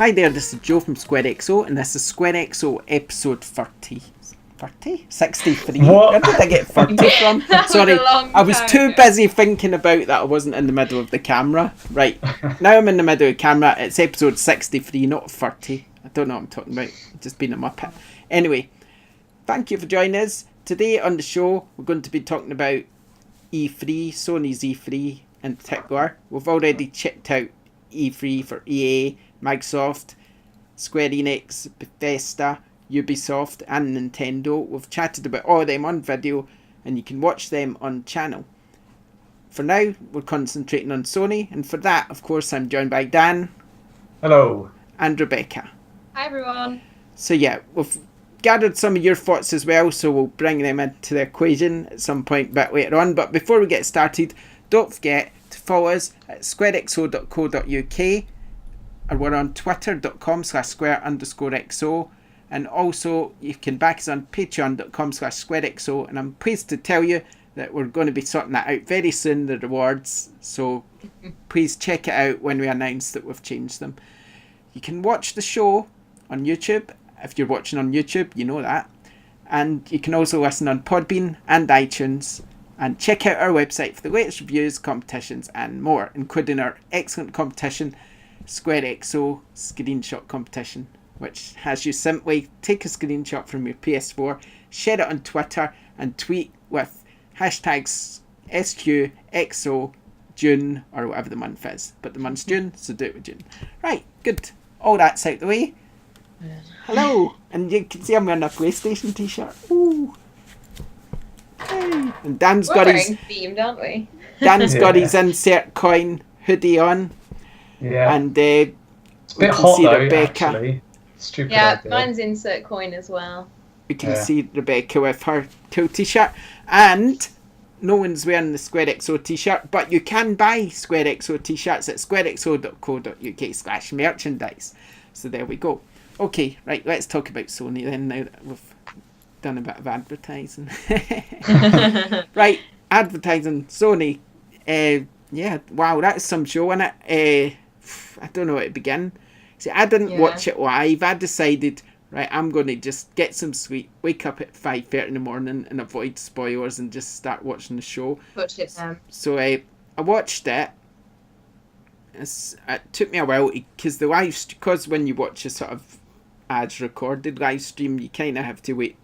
Hi there, this is Joe from SquareXo, and this is SquareXo episode 30. 30? 63? What? Where did I get 30 from? Sorry, I was too busy thinking about that I wasn't in the middle of the camera. Right, now I'm in the middle of the camera. It's episode 63, not 30. I don't know what I'm talking about. Just being a muppet. Anyway, thank you for joining us. Today on the show, we're going to be talking about E3, Sony's E3 in particular. We've already checked out E3 for EA, Microsoft, Square Enix, Bethesda, Ubisoft and Nintendo. We've chatted about all of them on video and you can watch them on channel. For now, we're concentrating on Sony, and for that, of course, I'm joined by Dan. Hello. And Rebecca. Hi everyone. So yeah, we've gathered some of your thoughts as well, so we'll bring them into the equation at some point a bit later on. But before we get started, don't forget to follow us at squarexo.co.uk, or we're on twitter.com/square_xo, and also you can back us on patreon.com/squarexo, and I'm pleased to tell you that we're going to be sorting that out very soon, the rewards, so please check it out when we announce that we've changed them. You can watch the show on YouTube. If you're watching on YouTube, you know that. And you can also listen on Podbean and iTunes. And check out our website for the latest reviews, competitions and more, including our excellent competition, SquareXo Screenshot Competition, which has you simply take a screenshot from your PS4, share it on Twitter and tweet with hashtags SQXO June or whatever the month is. But the month's June, so do it with June. Right, good. All that's out the way. Hello, and you can see I'm wearing a PlayStation t-shirt. Ooh. Hey. And Dan's We're got wearing themed, aren't we? Dan's got his insert coin hoodie on. Yeah. And it's a bit hot though, Rebecca. actually. Stupid Yeah, idea. mine's insert coin as well. We can see Rebecca with her cool t-shirt, and no one's wearing the SquareXo t-shirt, but you can buy SquareXo t-shirts at squarexo.co.uk/merchandise. So there we go. Okay, right, let's talk about Sony then, now that we've done a bit of advertising. Right, advertising, Sony. Yeah, wow, that's some show, isn't it? I don't know where to begin. See, I didn't watch it live. I decided, right, I'm going to just get some sleep, wake up at 5:30 in the morning and avoid spoilers and just start watching the show. So I watched it. It took me a while because when you watch a sort of ads recorded live stream, you kind of have to wait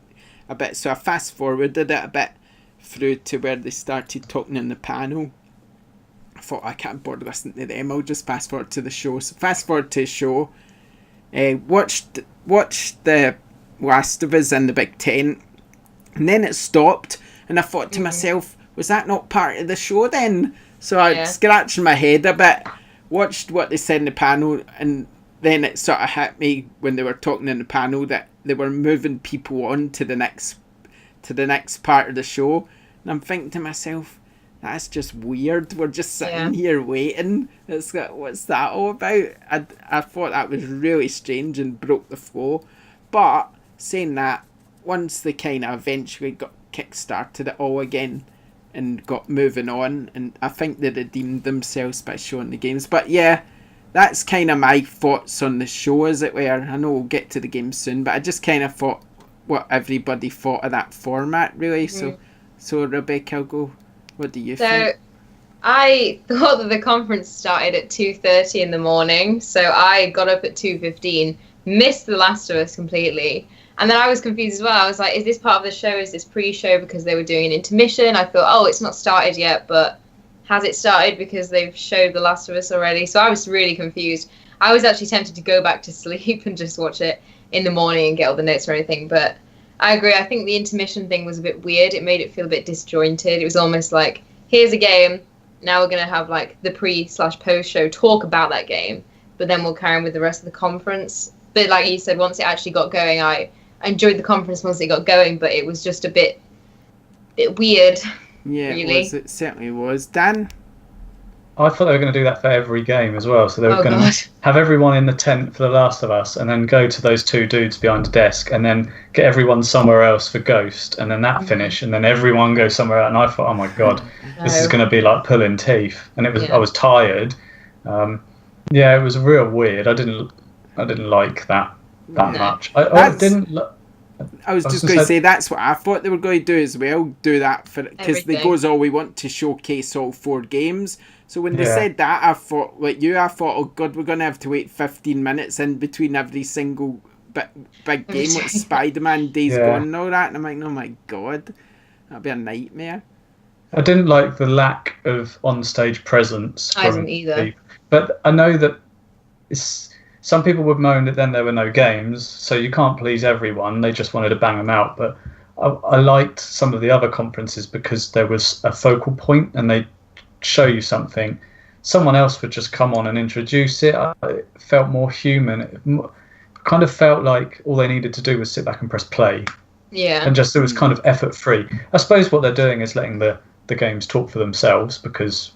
a bit. So I fast forwarded it a bit through to where they started talking in the panel. I thought, I can't bother listening to them, I'll just fast forward to the show. So fast forward to the show, watched the Last of Us in the big tent, and then it stopped, and I thought to myself, was that not part of the show then? So I scratched my head a bit, watched what they said in the panel, and then it sort of hit me when they were talking in the panel that they were moving people on to the next part of the show, and I'm thinking to myself, that's just weird. We're just sitting here waiting. It's like, what's that all about? I thought that was really strange and broke the flow. But saying that, once they kind of eventually got kick-started it all again and got moving on, and I think they redeemed themselves by showing the games. But yeah, that's kind of my thoughts on the show, as it were. I know we'll get to the game soon, but I just kind of thought what everybody thought of that format, really. So Rebecca, I'll go. What do you think? So I thought that the conference started at 2:30 in the morning, so I got up at 2:15, missed The Last of Us completely, and then I was confused as well. I was like, is this part of the show? Is this pre-show? Because they were doing an intermission. I thought, oh, it's not started yet, but has it started because they've showed The Last of Us already? So I was really confused. I was actually tempted to go back to sleep and just watch it in the morning and get all the notes or anything, but I agree. I think the intermission thing was a bit weird. It made it feel a bit disjointed. It was almost like, here's a game, now we're going to have like the pre/post show talk about that game, but then we'll carry on with the rest of the conference. But like you said, once it actually got going, I enjoyed the conference once it got going, but it was just a bit weird. Yeah, really. It certainly was. Dan? I thought they were going to do that for every game as well. So they were going to have everyone in the tent for The Last of Us, and then go to those two dudes behind a desk, and then get everyone somewhere else for Ghost, and then that finish, and then everyone goes somewhere else. And I thought, oh my god, this is going to be like pulling teeth. And it was, I was tired. It was real weird. I didn't like that much. I was just going to say that's what I thought they were going to do as well. Do that because they goes, "Oh, we want to showcase all 4 games." So when they said that, I thought, "Oh God, we're going to have to wait 15 minutes in between every single big game like Spider-Man, Days Gone, and all that." And I'm like, "Oh my God, that'd be a nightmare." I didn't like the lack of on-stage presence. I didn't either. But I know that some people would moan that then there were no games, so you can't please everyone. They just wanted to bang them out. But I liked some of the other conferences because there was a focal point and they'd show you something. Someone else would just come on and introduce it. It felt more human. It kind of felt like all they needed to do was sit back and press play. Yeah. And just it was kind of effort-free. I suppose what they're doing is letting the games talk for themselves because,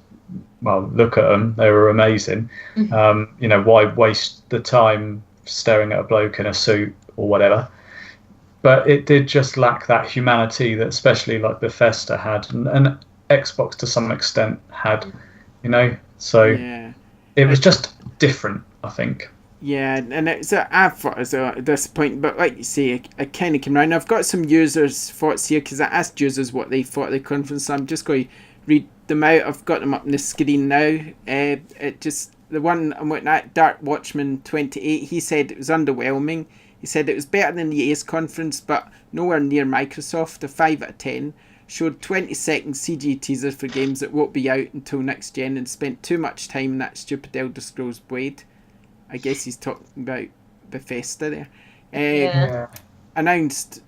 well, look at them. They were amazing. Why waste the time staring at a bloke in a suit or whatever? But it did just lack that humanity that especially like Bethesda had and Xbox to some extent had, So it was just different, I think. Yeah, and I thought it was disappointing, but like you say, I kind of came around. I've got some users' thoughts here because I asked users what they thought of the conference, so I'm just going to read them out. I've got them up on the screen now. The one I'm looking at, Dark Watchman 28, he said it was underwhelming. He said it was better than the Ace conference, but nowhere near Microsoft, a 5 out of 10. Showed 20-second CG teasers for games that won't be out until next gen and spent too much time in that stupid Elder Scrolls Blade. I guess he's talking about Bethesda there. Announced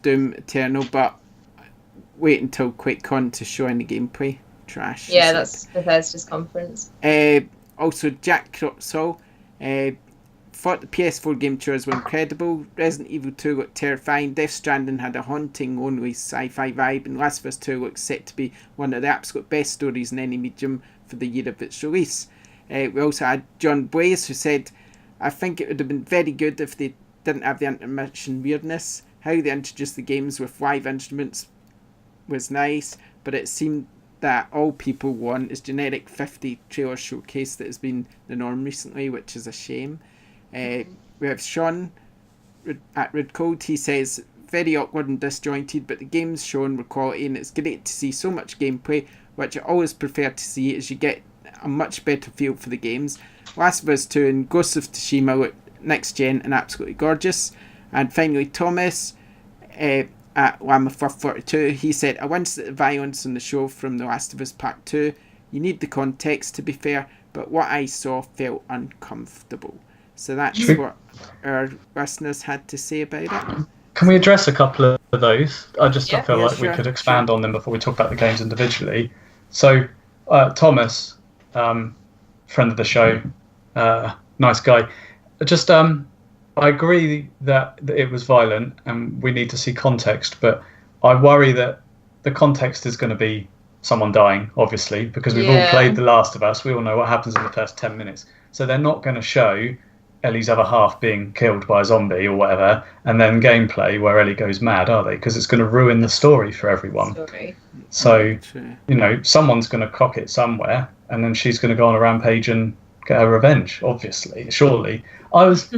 Doom Eternal, but wait until QuakeCon to show any gameplay. Trash. Yeah, that's Bethesda's conference. Also, Jack Crotzel thought the PS4 game tours were incredible. Resident Evil 2 looked terrifying. Death Stranding had a haunting, lonely sci-fi vibe, and Last of Us 2 looks set to be one of the absolute best stories in any medium for the year of its release. We also had John Blaze, who said, "I think it would have been very good if they didn't have the intermission weirdness. How they introduced the games with live instruments was nice, but it seemed that all people want is generic 50 trailer showcase that has been the norm recently, which is a shame." We have Sean at Red Cold. He says, "Very awkward and disjointed, but the games shown were quality, and it's great to see so much gameplay, which I always prefer to see as you get a much better feel for the games. Last of Us 2 and Ghost of Tsushima look next gen and absolutely gorgeous." And finally, Thomas at Lama42, he said, "I winced at the violence on the show from The Last of Us Part 2. You need the context, to be fair, but what I saw felt uncomfortable." So that's what our listeners had to say about it. Can we address a couple of those? I feel like we could expand on them before we talk about the games individually. So, Thomas, friend of the show, nice guy. I agree that it was violent and we need to see context, but I worry that the context is going to be someone dying, obviously, because we've all played The Last of Us. We all know what happens in the first 10 minutes. So they're not going to show Ellie's other half being killed by a zombie or whatever, and then gameplay where Ellie goes mad, are they? Because it's going to ruin the story for everyone. So, someone's going to cock it somewhere, and then she's going to go on a rampage and get her revenge, obviously, surely. I was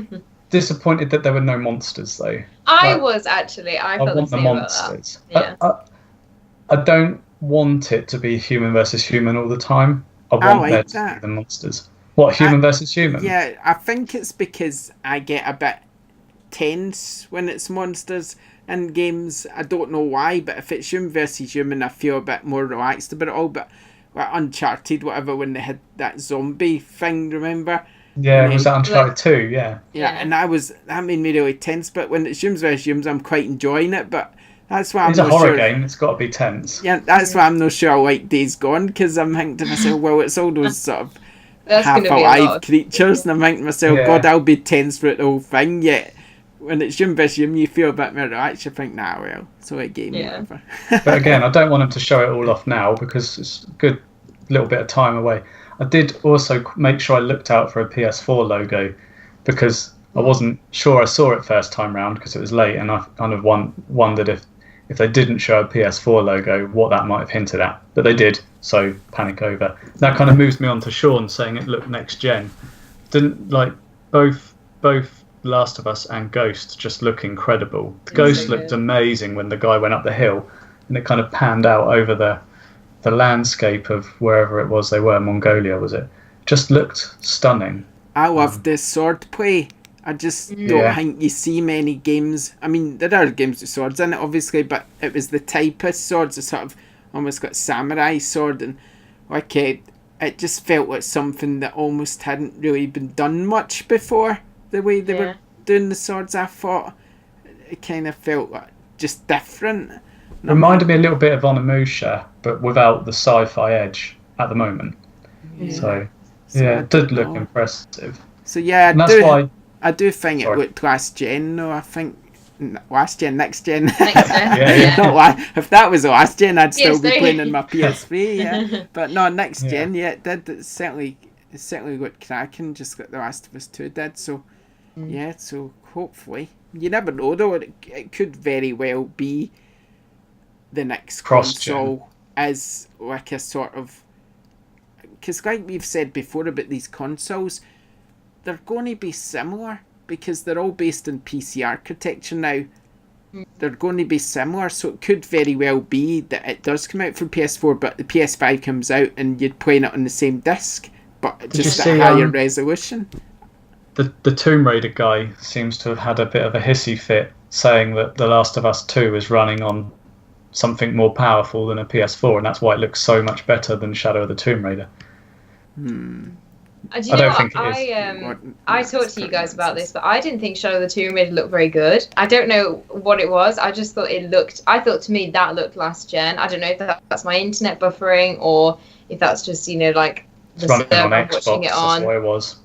disappointed that there were no monsters, though. I was, actually. I want the monsters. I don't want it to be human versus human all the time. I want there to be the monsters. What, human versus human? Yeah, I think it's because I get a bit tense when it's monsters in games. I don't know why, but if it's human versus human, I feel a bit more relaxed about it all. But like Uncharted, whatever, when they had that zombie thing, remember? Yeah, was that Uncharted 2? Yeah. Yeah, and that made me really tense. But when it's humans versus humans, I'm quite enjoying it. But that's why it's a horror game. It's got to be tense. Yeah, that's why I'm not sure I like Days Gone, because I'm thinking to myself, well, it's all those sort of half-alive creatures, and I'm thinking to myself, God, I'll be tense for the whole thing. Yet when it's human versus human, you feel a bit more relaxed. You think, nah, well, it's all a game, whatever. But again, I don't want them to show it all off now because it's a good little bit of time away. I did also make sure I looked out for a PS4 logo because I wasn't sure I saw it first time round because it was late, and I kind of wondered if they didn't show a PS4 logo, what that might have hinted at. But they did, so panic over. That kind of moves me on to Sean saying it looked next gen. both Last of Us and Ghost just look incredible. The Ghost looked amazing when the guy went up the hill, and it kind of panned out over the landscape of wherever it was they were, Mongolia was it? Just looked stunning. I love the sword play. I just don't think you see many games. I mean, there are games with swords in it, obviously, but it was the type of swords, a sort of almost got samurai sword, and like it just felt like something that almost hadn't really been done much before. The way they were doing the swords, I thought it kind of felt like just different. Reminded me a little bit of Onimusha, but without the sci-fi edge at the moment. So it did look impressive. So yeah, I do think it looked last gen though. I think next gen. Next gen. If that was last gen, I'd still be playing on my PS3. Yeah, but no, next gen. Yeah, it did. It certainly looked cracking. Just like The Last of Us 2 did. So so hopefully, you never know though. It could very well be the next console as like a sort of, because like we've said before about these consoles, they're going to be similar because they're all based on PC architecture now. They're going to be similar, so it could very well be that it does come out for PS4, but the PS5 comes out and you're playing it on the same disc, but just at a higher resolution. The Tomb Raider guy seems to have had a bit of a hissy fit, saying that The Last of Us 2 is running on something more powerful than a PS4, and that's why it looks so much better than Shadow of the Tomb Raider. I don't think it is. I talked to you guys about this, but I didn't think Shadow of the Tomb Raider looked very good. I don't know what it was. I just thought I thought to me that looked last gen. I don't know if that's my internet buffering or if that's just, like the server I'm watching it on. That's what it was.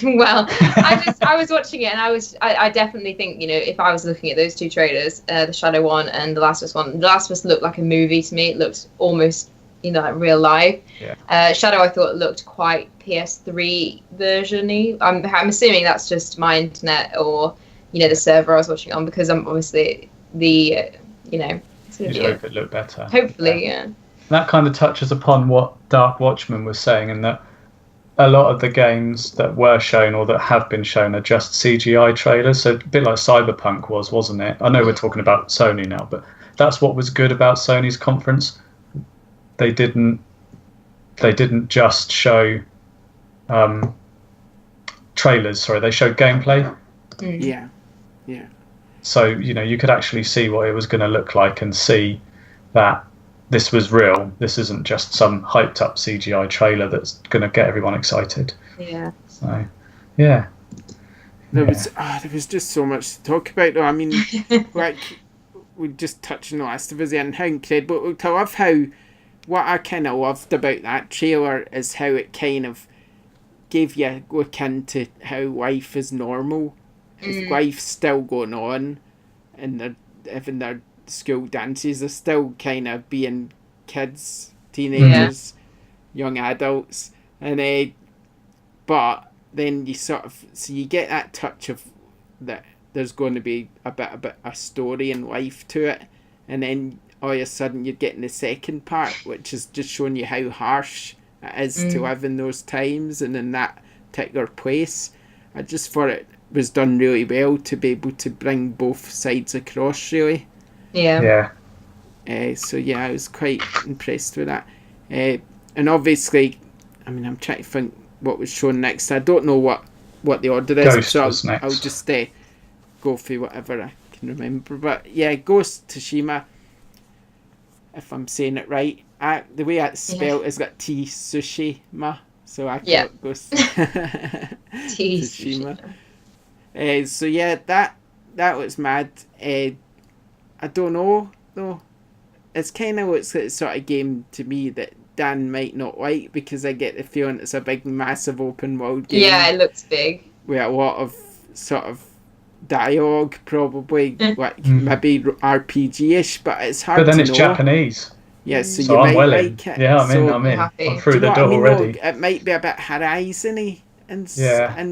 Well, I was watching it and I definitely think, if I was looking at those two trailers, the Shadow one and the Last of Us one, the Last of Us looked like a movie to me. It looked almost like real life. Shadow I thought looked quite PS3 version-y. I'm assuming that's just my internet or the server I was watching on, because I'm obviously it's gonna You'd hope it looked better. Hopefully, yeah. That kind of touches upon what Dark Watchman was saying, in that a lot of the games that were shown or that have been shown are just CGI trailers, so a bit like Cyberpunk wasn't it? I know we're talking about Sony now, but that's what was good about Sony's conference. They didn't just show trailers. Sorry, they showed gameplay. Yeah. So you could actually see what it was going to look like and see that this was real. This isn't just some hyped up CGI trailer that's going to get everyone excited. Yeah. So, yeah. There was just so much to talk about though. I mean, like we just touched on The Last of Us and how incredible. I love how. What I kind of loved about that trailer is how it kind of gave you a look into how life is normal. If life's still going on and they're having their school dances, they're still kind of being kids, teenagers, young adults. And but then you you get that touch of that there's going to be a bit of a story and life to it. And then all of a sudden you're getting the second part, which is just showing you how harsh it is to live in those times and in that particular place. I just thought it was done really well to be able to bring both sides across, really. Yeah. So I was quite impressed with that. And obviously, I mean, I'm trying to think what was shown next. I don't know what the order is, Ghost so was next. I'll just go through whatever I can remember. But yeah, Ghost Tsushima, if I'm saying it right. The way it's spelled is got T Tsushima, so I thought Ghost Tsushima. So yeah, that was mad. I don't know though. It's kind of looks like the sort of game to me that Dan might not like, because I get the feeling it's a big, massive open world game. Yeah, it looks big. With a lot of sort of dialogue, probably like maybe RPG-ish, but it's hard to know. But then it's Japanese. Yeah, so you might like it. Yeah, I'm in. I'm through the door already. Though? It might be a bit Horizon-y in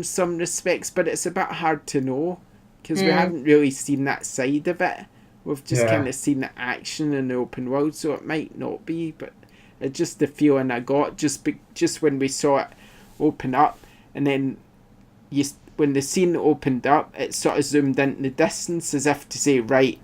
some respects, but it's a bit hard to know because we haven't really seen that side of it. We've just kind of seen the action in the open world, so it might not be, but it's just the feeling I got just when we saw it open up, and then when the scene opened up, it sort of zoomed into the distance as if to say, right,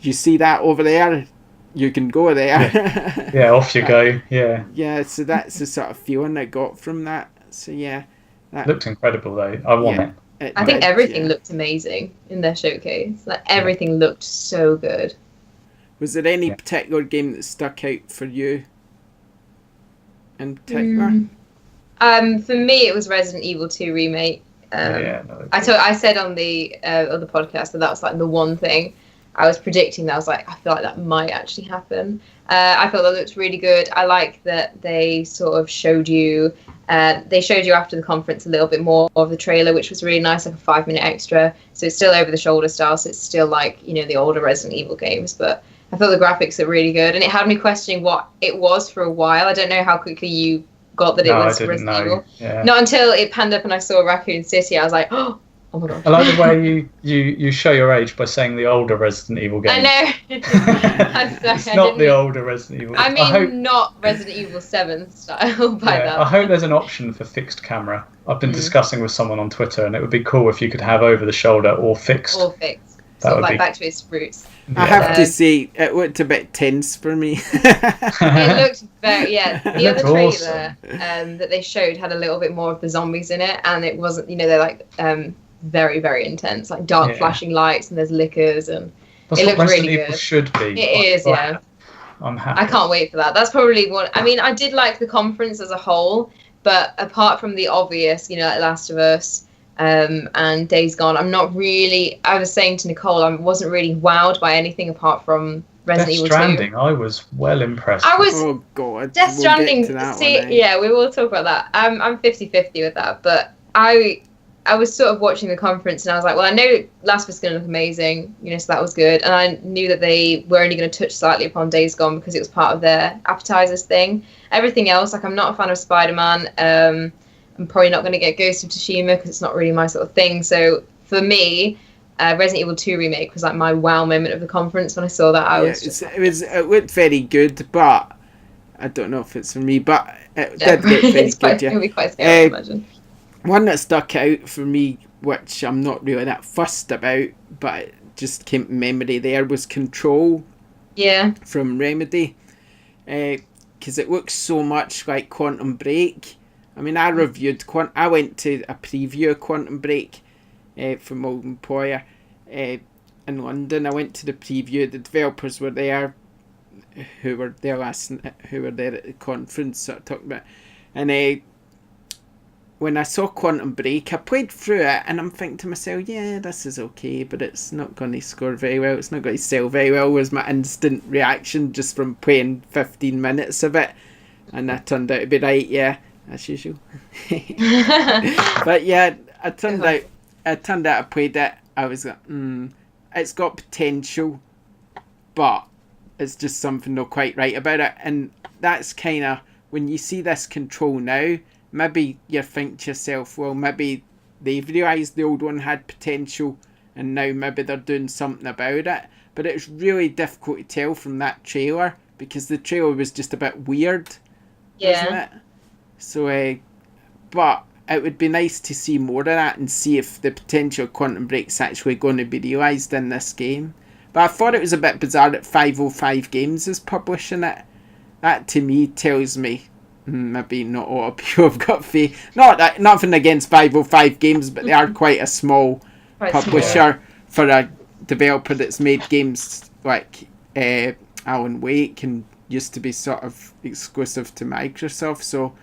you see that over there? You can go there. Yeah, off you go. Yeah. Yeah, so that's the sort of feeling I got from that. So yeah. That looked incredible though. I want it. I think everything looked amazing in their showcase. Like everything looked so good. Was there any particular game that stuck out for you? In particular? For me, it was Resident Evil 2 remake. I said on the other podcast that was like the one thing I was predicting. That I was like, I feel like that might actually happen. I thought that looked really good. I like that they sort of showed you. They showed you after the conference a little bit more of the trailer, which was really nice, like a 5-minute extra. So it's still over the shoulder style. So it's still like, you know, the older Resident Evil games, but I thought the graphics are really good, and it had me questioning what it was for a while. I don't know how quickly you got that it was Resident Evil. Yeah. Not until it panned up and I saw Raccoon City. I was like, oh my god. I like the way you show your age by saying the older Resident Evil games. I know. It's not the older Resident Evil. I mean, not Resident Evil 7 style by that. I hope there's an option for fixed camera. I've been discussing with someone on Twitter, and it would be cool if you could have over the shoulder or fixed. Sort of like back to its roots. I have to say, it looked a bit tense for me. It looked very, the other trailer that they showed had a little bit more of the zombies in it, and it wasn't, you know, they're like very, very intense, like dark flashing lights, and there's lickers, and that's it what looks Resident really Evil good. Should be. It is, yeah. I'm happy. I can't wait for that. That's probably one. I mean, I did like the conference as a whole, but apart from the obvious, you know, like Last of Us, and Days Gone, I'm not really. I was saying to Nicole, I wasn't really wowed by anything apart from Resident Evil 2. Death Stranding, I was well impressed. Oh god, Death Stranding. Yeah, we will talk about that. I'm 50-50 with that, but I was sort of watching the conference and I was like, well, I know Last of Us is going to look amazing, you know, so that was good, and I knew that they were only going to touch slightly upon Days Gone because it was part of their appetizers thing. Everything else, like, I'm not a fan of Spider-Man. I'm probably not going to get Ghost of Tsushima because it's not really my sort of thing. So for me, Resident Evil 2 remake was like my wow moment of the conference. When I saw that, it looked very good, but I don't know if it's for me. But it did look very good. It'll be quite scary, I imagine. One that stuck out for me, which I'm not really that fussed about, but it just came to memory there, was Control. Yeah. From Remedy, because it looks so much like Quantum Break. I mean, I went to a preview of Quantum Break from Old Employer in London. I went to the preview. The developers were there, who were there at the conference, sort of talking about. And when I saw Quantum Break, I played through it, and I'm thinking to myself, yeah, this is okay, but it's not going to score very well. It's not going to sell very well, was my instant reaction just from playing 15 minutes of it. And that turned out to be right, yeah. As usual. But yeah, it turned out I played it. I was like, it's got potential, but it's just something not quite right about it. And that's kind of, when you see this Control now, maybe you think to yourself, well, maybe they've realised the old one had potential and now maybe they're doing something about it. But it's really difficult to tell from that trailer because the trailer was just a bit weird, wasn't it? So, but it would be nice to see more of that and see if the potential Quantum Break's actually going to be realised in this game. But I thought it was a bit bizarre that 505 Games is publishing it. That to me tells me maybe not a lot of people have got faith. Nothing against 505 Games, but they are quite a small publisher for a developer that's made games like Alan Wake and used to be sort of exclusive to Microsoft. So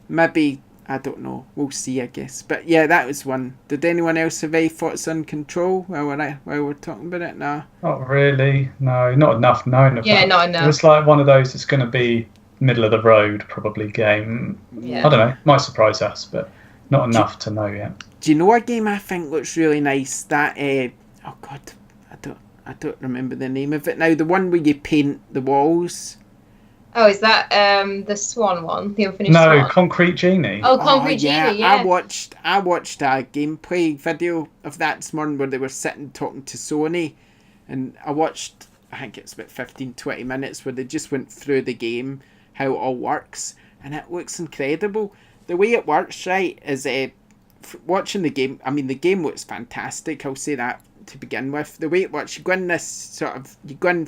maybe, I don't know, we'll see, I guess. But yeah, that was one. Did anyone else have any thoughts on Control while we're talking about it? No. Not really. No, not enough known about it. Yeah, not enough. It's like one of those that's going to be middle of the road probably game. Yeah. I don't know. Might surprise us, but not enough to know yet. Do you know a game I think looks really nice? That oh god, I don't remember the name of it now. The one where you paint the walls. Oh, is that the Swan one? The Unfinished Swan? No, Concrete Genie. Oh, Concrete Genie, yeah. I watched a gameplay video of that this morning where they were sitting talking to Sony, and I watched, I think it's about 15-20 minutes where they just went through the game, how it all works, and it looks incredible. The way it works, right, is watching the game, I mean, the game looks fantastic. I'll say that to begin with. The way it works, you go in this sort of, you go in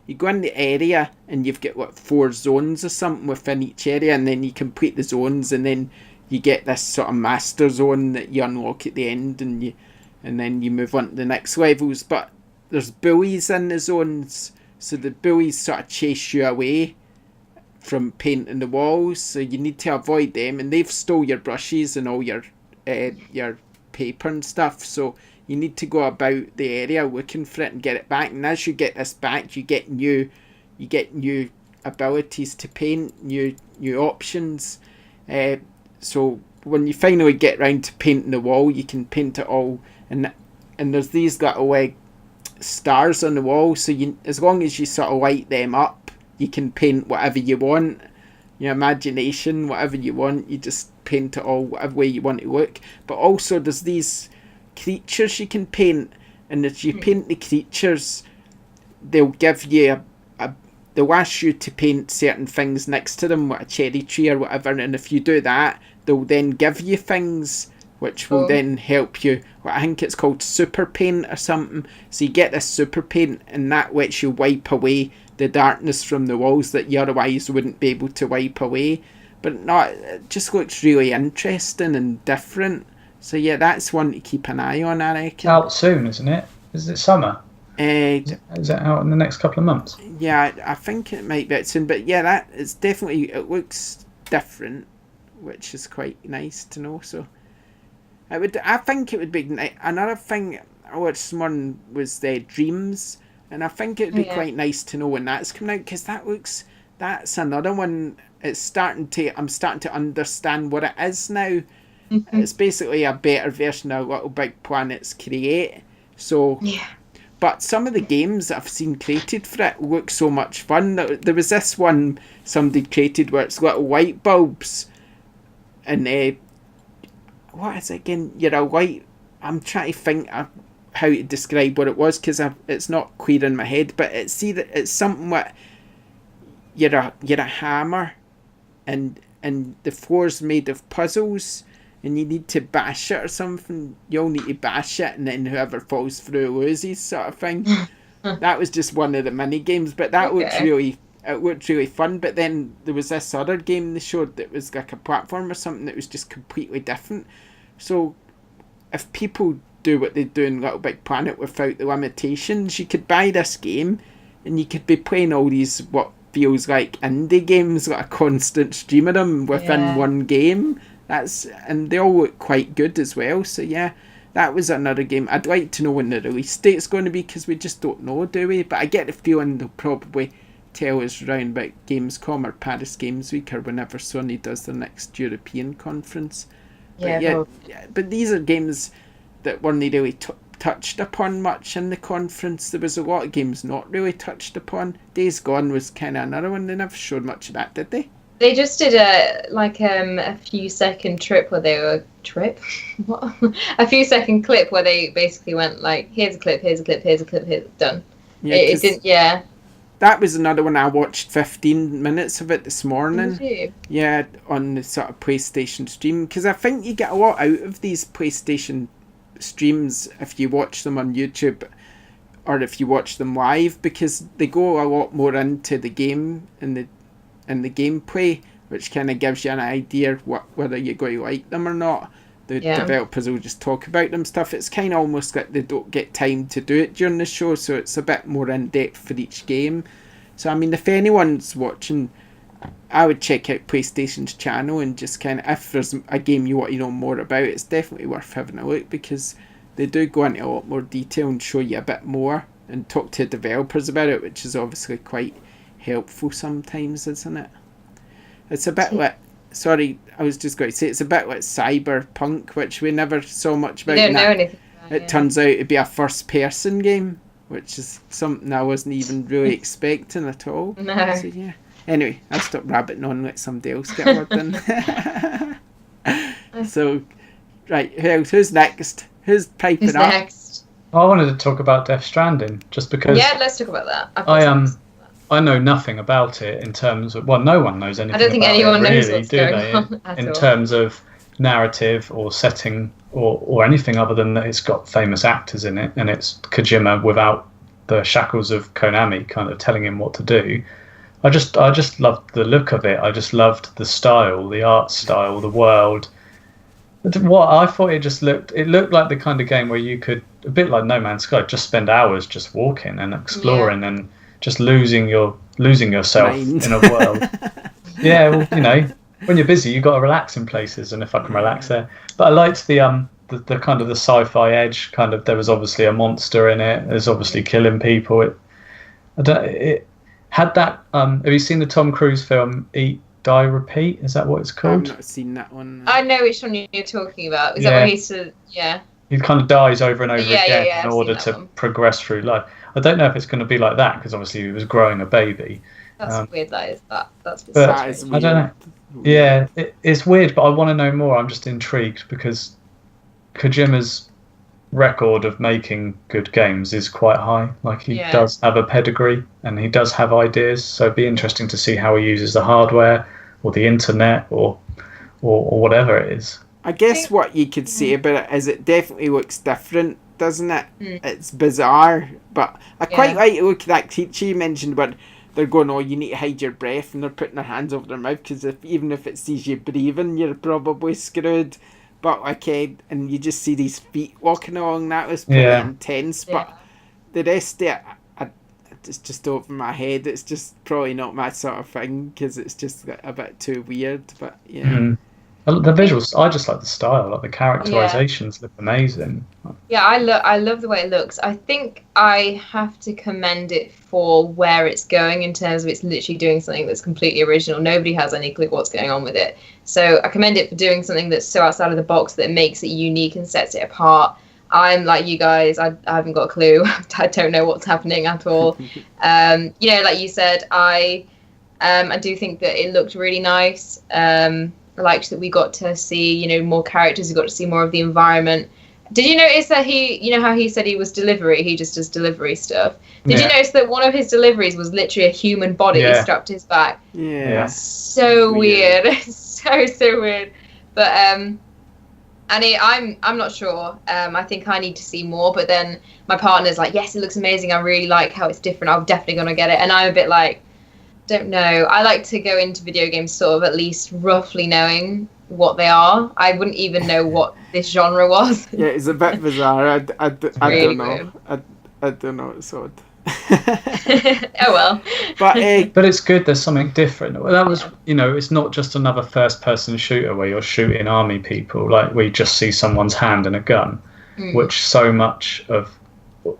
you go in the area and you've got 4 zones or something within each area, and then you complete the zones, and then you get this sort of master zone that you unlock at the end, and then you move on to the next levels. But there's bullies in the zones, so the bullies sort of chase you away from painting the walls, so you need to avoid them, and they've stole your brushes and all your paper and stuff, so you need to go about the area looking for it and get it back. And as you get this back, you get new abilities to paint, new options. So when you finally get round to painting the wall, you can paint it all, and there's these little stars on the wall. So as long as you sort of light them up, you can paint whatever you want. Your imagination, whatever you want, you just paint it all whatever way you want to look. But also there's these creatures you can paint, and if you paint the creatures, they'll give you they'll ask you to paint certain things next to them, like a cherry tree or whatever, and if you do that, they'll then give you things which will then help you. Well, I think it's called super paint or something. So you get this super paint, and that lets you wipe away the darkness from the walls that you otherwise wouldn't be able to wipe away. But no, it just looks really interesting and different. So yeah, that's one to keep an eye on, I reckon. Out soon, isn't it? Is it summer? Is it out in the next couple of months? Yeah, I think it might be out soon. But yeah, that is definitely, it looks different, which is quite nice to know. So I think it would be nice. Another thing I watched this morning was the Dreams, and I think it would be quite nice to know when that's coming out, because that's another one. I'm starting to understand what it is now. Mm-hmm. It's basically a better version of Little Big Planet's Create. So, but some of the games that I've seen created for it look so much fun. There was this one somebody created where it's little light bulbs, and what is it again? You're a light. I'm trying to think of how to describe what it was, because it's not clear in my head. But it's something what you're a hammer, and the floor's made of puzzles, and you need to bash it or something. You all need to bash it, and then whoever falls through loses, sort of thing. That was just one of the mini games, but that looked really fun. But then there was this other game they showed that was like a platform or something that was just completely different. So if people do what they do in Little Big Planet without the limitations, you could buy this game and you could be playing all these what feels like indie games, like a constant stream of them within one game. And they all look quite good as well. So yeah, that was another game. I'd like to know when the release date's going to be, because we just don't know, do we? But I get the feeling they'll probably tell us around about Gamescom or Paris Games Week or whenever Sony does their next European conference. But these are games that weren't really touched upon much in the conference. There was a lot of games not really touched upon. Days Gone was kind of another one. They never showed much of that, did they? They just did a few second trip where they were what? A few second clip where they basically went like, here's a clip, here's a clip, here's a clip, here's done. It didn't. Yeah. That was another one. I watched 15 minutes of it this morning. Did you? Yeah, on the sort of PlayStation stream, because I think you get a lot out of these PlayStation streams if you watch them on YouTube or if you watch them live, because they go a lot more into the game and the gameplay, which kind of gives you an idea whether you're going to like them or not. The developers will just talk about them stuff. It's kind of almost like they don't get time to do it during the show, so it's a bit more in depth for each game. So I mean, if anyone's watching, I would check out PlayStation's channel and just kind of, if there's a game you want to know more about, it's definitely worth having a look, because they do go into a lot more detail and show you a bit more and talk to developers about it, which is obviously quite helpful sometimes, isn't it? It's a bit like, sorry, I was just going to say, it's a bit like Cyberpunk, which we never saw much about. We don't know anything about it. Turns out to be a first-person game, which is something I wasn't even really expecting at all. No. So, yeah. Anyway, I'll stop rabbiting on, let somebody else get a word in. So, right, who's next? Who's piping up? Next? I wanted to talk about Death Stranding, just because... Yeah, let's talk about that. I know nothing about it in terms of... Well, no one knows anything about it. I don't think anyone knows really, what's going on at in all. terms of narrative or setting or anything other than that it's got famous actors in it and it's Kojima without the shackles of Konami kind of telling him what to do. I just loved the look of it. I just loved the style, the art style, the world. What I thought it looked like the kind of game where you could, a bit like No Man's Sky, just spend hours just walking and exploring and just losing yourself in a world. Yeah, well, you know, when you're busy, you've got to relax in places, and if I can relax there. But I liked the kind of the sci-fi edge. Kind of, there was obviously a monster in it. There's obviously killing people. It had that. Have you seen the Tom Cruise film Eat, Die, Repeat? Is that what it's called? I've not seen that one. I know which one you're talking about. Is that what he's he kind of dies over and over again in I've order to progress through life. I don't know if it's going to be like that because obviously he was growing a baby. That's weird. That's That is weird. I don't know. Yeah, it's weird, but I want to know more. I'm just intrigued because Kojima's record of making good games is quite high. Like he does have a pedigree and he does have ideas. So it'd be interesting to see how he uses the hardware or the internet or whatever it is. I guess what you could say about it is it definitely looks different, doesn't it? It's bizarre, but I quite like the look of that teacher you mentioned, but they're going, oh, you need to hide your breath, and they're putting their hands over their mouth because even if it sees you breathing, you're probably screwed. But and you just see these feet walking along. That was pretty intense. But the rest of it, it's just over my head. It's just probably not my sort of thing because it's just a bit too weird. But the visuals, I just like the style. Like the characterizations look amazing. Yeah, I love the way it looks. I think I have to commend it for where it's going in terms of it's literally doing something that's completely original. Nobody has any clue what's going on with it. So I commend it for doing something that's so outside of the box that it makes it unique and sets it apart. I'm like you guys, I haven't got a clue. I don't know what's happening at all. Like you said, I do think that it looked really nice. I liked that we got to see, more characters. We got to see more of the environment. Did you notice that how he said he was delivery? He just does delivery stuff. Did you notice that one of his deliveries was literally a human body strapped to his back? Yeah. So weird. so weird. But I'm not sure. I think I need to see more. But then my partner's like, yes, it looks amazing. I really like how it's different. I'm definitely gonna get it. And I'm a bit like, don't know. I like to go into video games sort of at least roughly knowing what they are. I wouldn't even know what this genre was. Yeah, it's a bit bizarre. I really don't know. I don't know. It's odd. Oh well. But it's good. There's something different. Well, that was, it's not just another first-person shooter where you're shooting army people. Like we just see someone's hand and a gun, which so much of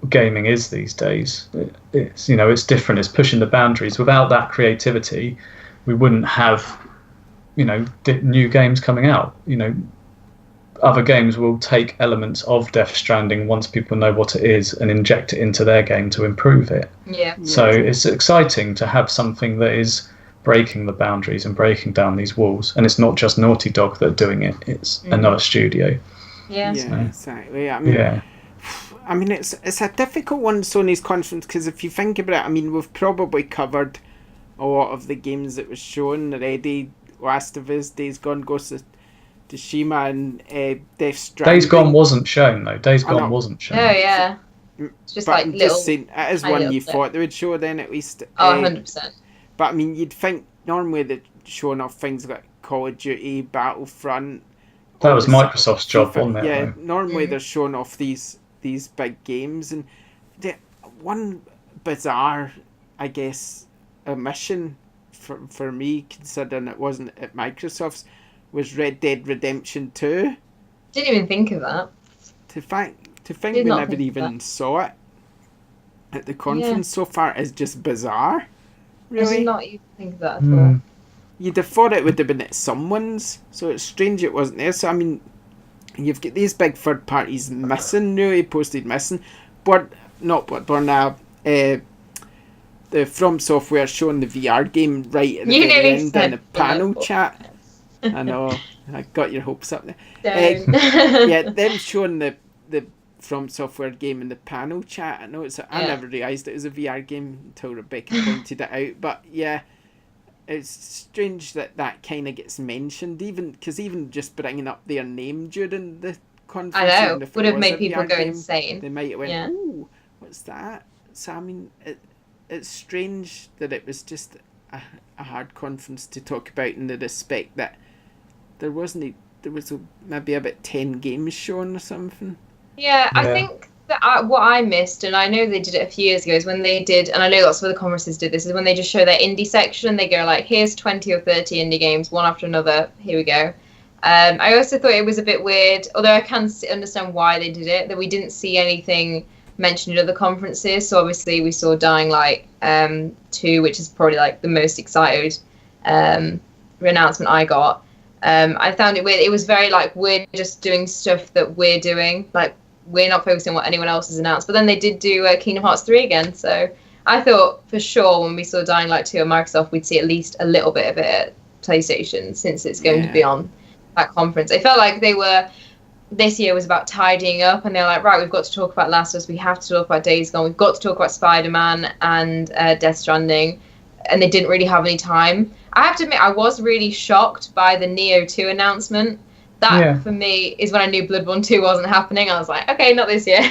gaming is these days. It's it's different. It's pushing the boundaries. Without that creativity, we wouldn't have new games coming out. Other games will take elements of Death Stranding once people know what it is and inject it into their game to improve it. Yeah. So it's exciting to have something that is breaking the boundaries and breaking down these walls. And it's not just Naughty Dog that are doing it. It's another studio. Yeah. Exactly. I mean, it's a difficult one, Sony's conference, because if you think about it, we've probably covered a lot of the games that was shown already. Last of Us, Days Gone, Ghost of Tsushima, and Death Stranding. Days Gone wasn't shown though. Days Gone wasn't shown. Oh yeah, it's just but like little. Just saying, it is one you thought they would show then at least. 100%. But you'd think normally they're showing off things like Call of Duty, Battlefront. That was Microsoft's job, wasn't it? Yeah, normally they're showing off these big games, and one bizarre, I guess, omission for me, considering it wasn't at Microsoft's, was Red Dead Redemption 2. Didn't even think of that. To think we never even saw it at the conference so far is just bizarre. Really? I did not even think of that at all. You'd have thought it would have been at someone's, so it's strange it wasn't there. So you've got these big third parties missing, posted missing. The From Software showing the VR game right at the very end in the panel chat. I know, I got your hopes up there. Them showing the From Software game in the panel chat. I never realised it was a VR game until Rebecca pointed it out. But yeah, it's strange that kind of gets mentioned, because even just bringing up their name during the conference, I know, would have made people go insane. They might have went, "Ooh, what's that?" So I mean, it's strange that it was just a hard conference to talk about, in the respect that there was maybe about 10 games shown or something. Yeah, I think that what I missed, and I know they did it a few years ago, is when they did, and I know lots of other conferences did this, is when they just show their indie section. They go like, here's 20 or 30 indie games, one after another. Here we go. I also thought it was a bit weird, although I can understand why they did it, that we didn't see anything mentioned at other conferences. So obviously we saw Dying Light 2, which is probably like the most excited announcement I got. I found it weird. It was very like, we're just doing stuff that we're doing, like we're not focusing on what anyone else has announced. But then they did do Kingdom Hearts 3 again, so I thought for sure when we saw Dying Light 2 at Microsoft, we'd see at least a little bit of it at PlayStation, since it's going to be on that conference. It felt like this year was about tidying up, and they're like, right, we've got to talk about Last of Us, we have to talk about Days Gone, we've got to talk about Spider-Man and Death Stranding, and they didn't really have any time. I have to admit, I was really shocked by the Neo 2 announcement. That, for me, is when I knew Bloodborne 2 wasn't happening. I was like, okay, not this year.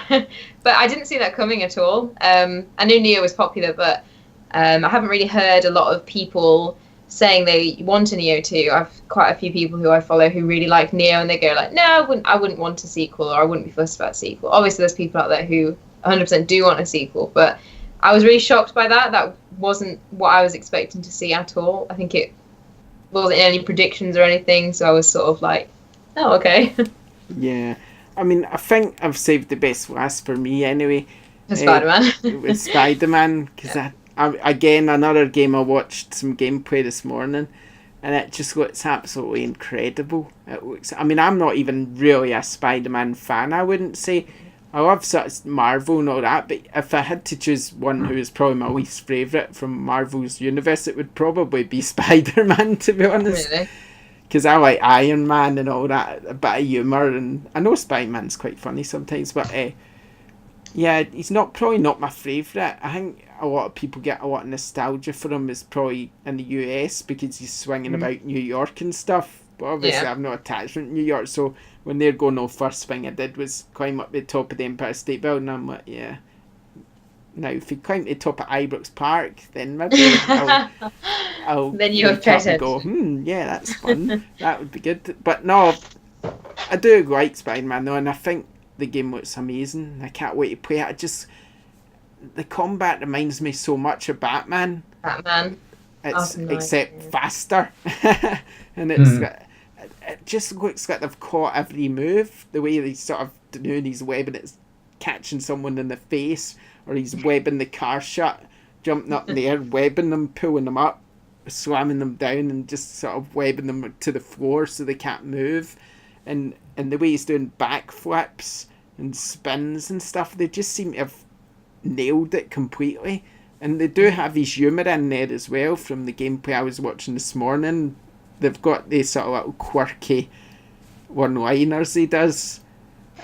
But I didn't see that coming at all. I knew Neo was popular, but I haven't really heard a lot of people saying they want a Neo 2. I've quite a few people who I follow who really like Neo, and they go like, no, I wouldn't want a sequel, or I wouldn't be fussed about a sequel. Obviously, there's people out there who 100% do want a sequel, but I was really shocked by that. That wasn't what I was expecting to see at all. I think it wasn't any predictions or anything, so I was sort of like, oh, okay. Yeah. I mean, I think I've saved the best last for me anyway. Spider-Man. With Spider-Man, because again, another game I watched some gameplay this morning, and it just looks absolutely incredible. I mean, I'm not even really a Spider-Man fan, I wouldn't say. I love sort of Marvel and all that, but if I had to choose one who is probably my least favourite from Marvel's universe, it would probably be Spider-Man, to be honest. Really? Because I like Iron Man and all that, a bit of humour, and I know Spider-Man's quite funny sometimes, but yeah, he's probably not my favourite. I think a lot of people get a lot of nostalgia for him is probably in the US because he's swinging about New York and stuff. But obviously I've no attachment to New York, so when they're going, the first thing I did was climb up the top of the Empire State Building. I'm like, yeah. Now, if you climb to the top of Ibrox Park, then maybe I'll then you have present. Go, yeah, that's fun. That would be good. But no, I do like Spider-Man though, and I think the game looks amazing. I can't wait to play it. The combat reminds me so much of Batman. Except faster. And it just looks like they've caught every move. The way he's sort of doing his webbing, it's catching someone in the face, or he's webbing the car shut, jumping up in the air, webbing them, pulling them up, slamming them down, and just sort of webbing them to the floor so they can't move. And the way he's doing backflips and spins and stuff, they just seem to have nailed it completely. And they do have his humour in there as well from the gameplay I was watching this morning. They've got these sort of little quirky one-liners he does.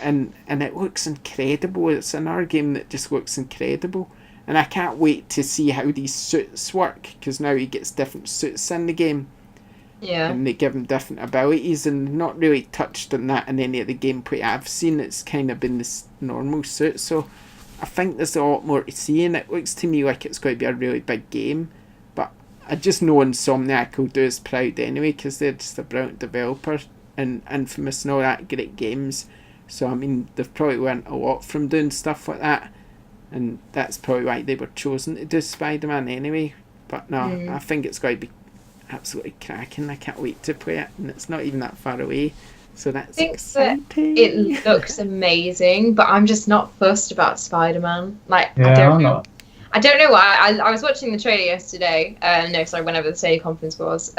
And it looks incredible. It's another game that just looks incredible. And I can't wait to see how these suits work, because now he gets different suits in the game. Yeah. And they give him different abilities, and not really touched on that in any of the gameplay I've seen. It's kind of been this normal suit. So I think there's a lot more to see, and it looks to me like it's going to be a really big game. But I just know Insomniac will do us proud anyway, because they're just a brilliant developer and infamous and all that, great games. So I mean, they've probably learnt a lot from doing stuff like that, and that's probably why they were chosen to do Spider-Man anyway. But no, I think it's going to be absolutely cracking. I can't wait to play it, and it's not even that far away. So that's exciting. It looks amazing, but I'm just not fussed about Spider-Man. Like, yeah, I don't know why. I was watching the trailer yesterday. Whenever the Sony conference was,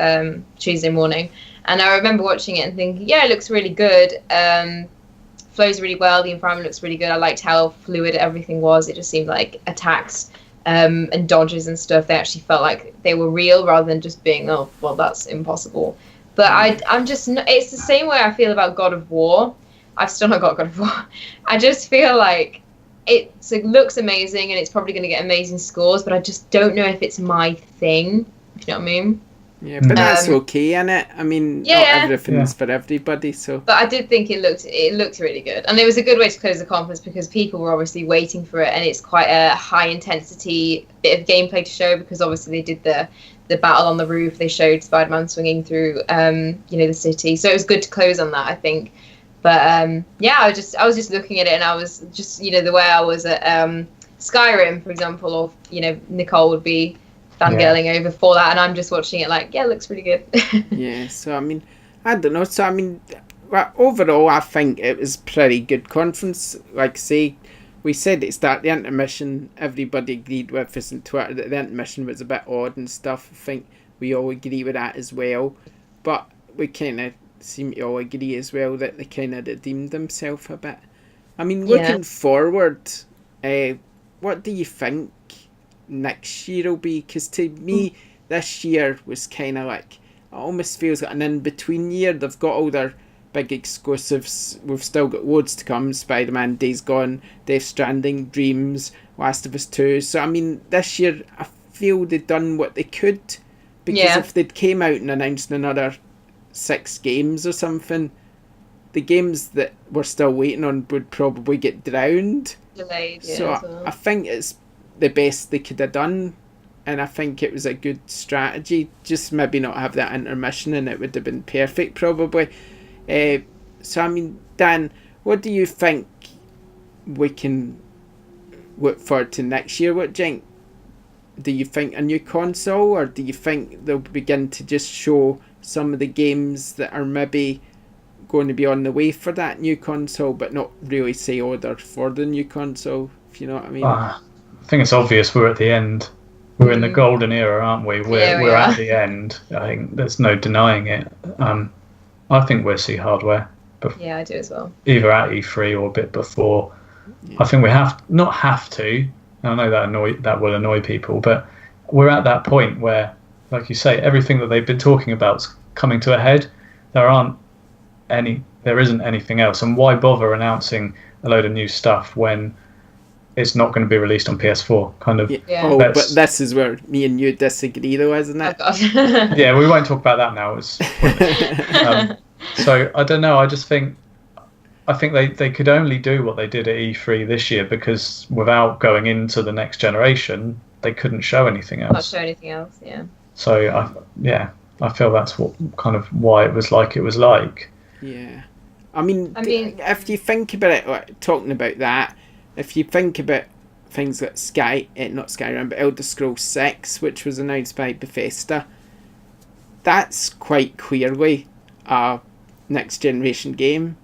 Tuesday morning, and I remember watching it and thinking, yeah, it looks really good. Flows really well. The environment looks really good. I liked how fluid everything was. It just seemed like attacks and dodges and stuff, they actually felt like they were real rather than just being, oh, well, that's impossible. But I'm just it's the same way I feel about God of War. I've still not got God of War. I just feel like it looks amazing and it's probably going to get amazing scores, but I just don't know if it's my thing. if you know what I mean. Yeah, but that's okay, innit? I mean, not everything's for everybody, so. But I did think it looked really good, and it was a good way to close the conference because people were obviously waiting for it, and it's quite a high intensity bit of gameplay to show because obviously they did the battle on the roof, they showed Spider-Man swinging through, the city, so it was good to close on that, I think. But I was just looking at it, and I was just the way I was at Skyrim, for example, or Nicole would be fangirling over for that, and I'm just watching it like, it looks really good. Yeah, so I mean, I don't know. So I mean, overall, I think it was pretty good conference. Like say, we said at start the intermission, everybody agreed with us on Twitter that the intermission was a bit odd and stuff. I think we all agree with that as well. But we kind of seem to all agree as well that they kind of redeemed themselves a bit. I mean, looking forward, what do you think next year will be? Because to me, this year was kind of like, it almost feels like an in-between year. They've got all their big exclusives. We've still got loads to come. Spider-Man, Days Gone, Death Stranding, Dreams, Last of Us 2. So I mean, this year I feel they've done what they could, because if they'd came out and announced another 6 games or something, the games that we're still waiting on would probably get drowned. Delayed, so I think it's the best they could have done, and I think it was a good strategy. Just maybe not have that intermission, and it would have been perfect probably. So I mean, Dan, what do you think we can look forward to next year? What do you think a new console, or do you think they'll begin to just show some of the games that are maybe going to be on the way for that new console, but not really say order for the new console, if you know what I mean? I think it's obvious we're at the end. We're in the golden era, aren't we? We're at the end. I think there's no denying it. I think we'll see hardware. Yeah, I do as well. Either at E3 or a bit before. Yeah. I think we not have to. I know that will annoy people, but we're at that point where, like you say, everything that they've been talking about is coming to a head. There isn't anything else, and why bother announcing a load of new stuff when it's not going to be released on PS4? Kind of. Yeah. Oh, but this is where me and you disagree, though, isn't it? Oh, God. Yeah, we won't talk about that now. So I don't know. I think they could only do what they did at E3 this year, because without going into the next generation, they couldn't show anything else. Not show anything else. Yeah. So I feel that's what kind of why it was like it was like. Yeah, I mean, if you think about it, like, talking about that, if you think about things like not Skyrim, but Elder Scrolls 6, which was announced by Bethesda, that's quite clearly a next generation game.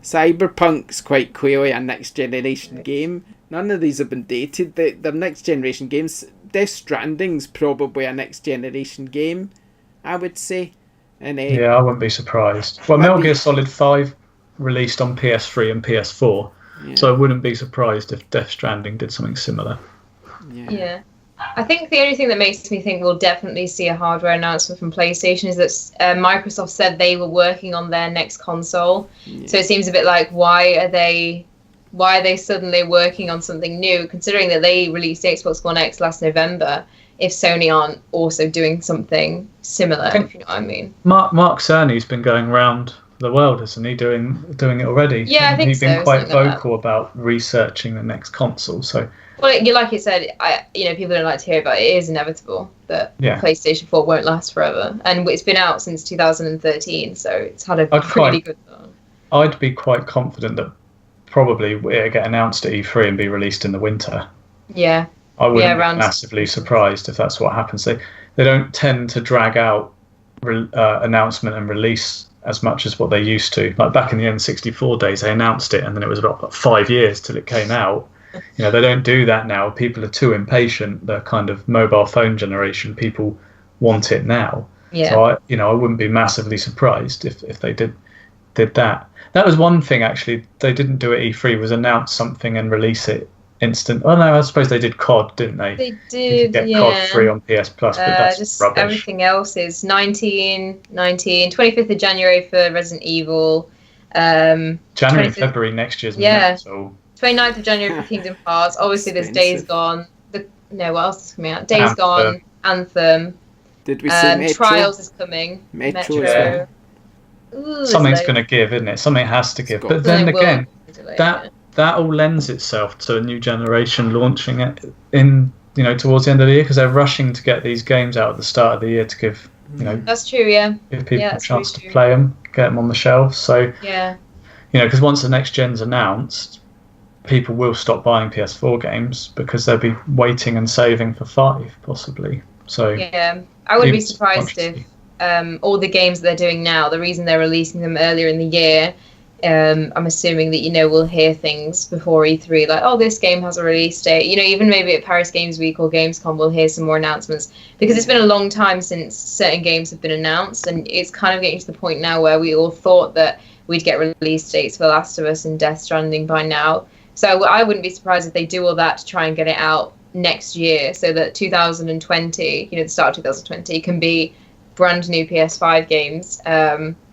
Cyberpunk's quite clearly a next generation game. None of these have been dated. They're next generation games. Death Stranding's probably a next generation game, I would say. And I wouldn't be surprised. Well, Metal Gear Solid 5 released on PS3 and PS4, so I wouldn't be surprised if Death Stranding did something similar. Yeah. I think the only thing that makes me think we'll definitely see a hardware announcement from PlayStation is that Microsoft said they were working on their next console. Yeah. So it seems a bit like, why are they suddenly working on something new, considering that they released the Xbox One X last November, if Sony aren't also doing something similar, if you know what I mean. Mark Cerny's been going around the world, isn't he, doing it already? Yeah, I think he's been quite vocal about researching the next console. So, well, like you said, people don't like to hear about it. It is inevitable that PlayStation 4 won't last forever, and it's been out since 2013, so it's had a pretty good run. I'd be quite confident that probably it'll get announced at E3 and be released in the winter. Yeah. I wouldn't be massively surprised if that's what happens. They don't tend to drag out announcement and release as much as what they used to. Like back in the N64 days, they announced it and then it was about 5 years till it came out. They don't do that now. People are too impatient. The kind of mobile phone generation, people want it now. Yeah. So I wouldn't be massively surprised if they did that. That was one thing actually they didn't do at E3, was announce something and release it instant. Oh no, I suppose they did COD, didn't they? They did. You get COD free on PS Plus, but that's just rubbish. Everything else is 25th of January for Resident Evil. January, February next year's mental. 29th of January for Kingdom Hearts. Obviously, there's Days Gone. What else is coming out? Days Gone, Anthem. Did we see Metro? Trials is coming. Metro as well. Ooh, something's going to give, isn't it? Something has to give. But then again, that all lends itself to a new generation launching it in, towards the end of the year, because they're rushing to get these games out at the start of the year to give, That's true, yeah. Give people a chance to play them, get them on the shelf. So, yeah. Because once the next gen's announced, people will stop buying PS4 games because they'll be waiting and saving for 5, possibly. So yeah, I wouldn't be surprised if all the games that they're doing now, the reason they're releasing them earlier in the year, I'm assuming that, we'll hear things before E3, like, oh, this game has a release date. Even maybe at Paris Games Week or Gamescom, we'll hear some more announcements. Because it's been a long time since certain games have been announced, and it's kind of getting to the point now where we all thought that we'd get release dates for The Last of Us and Death Stranding by now. So I wouldn't be surprised if they do all that to try and get it out next year, so that 2020, the start of 2020, can be brand new PS5 games.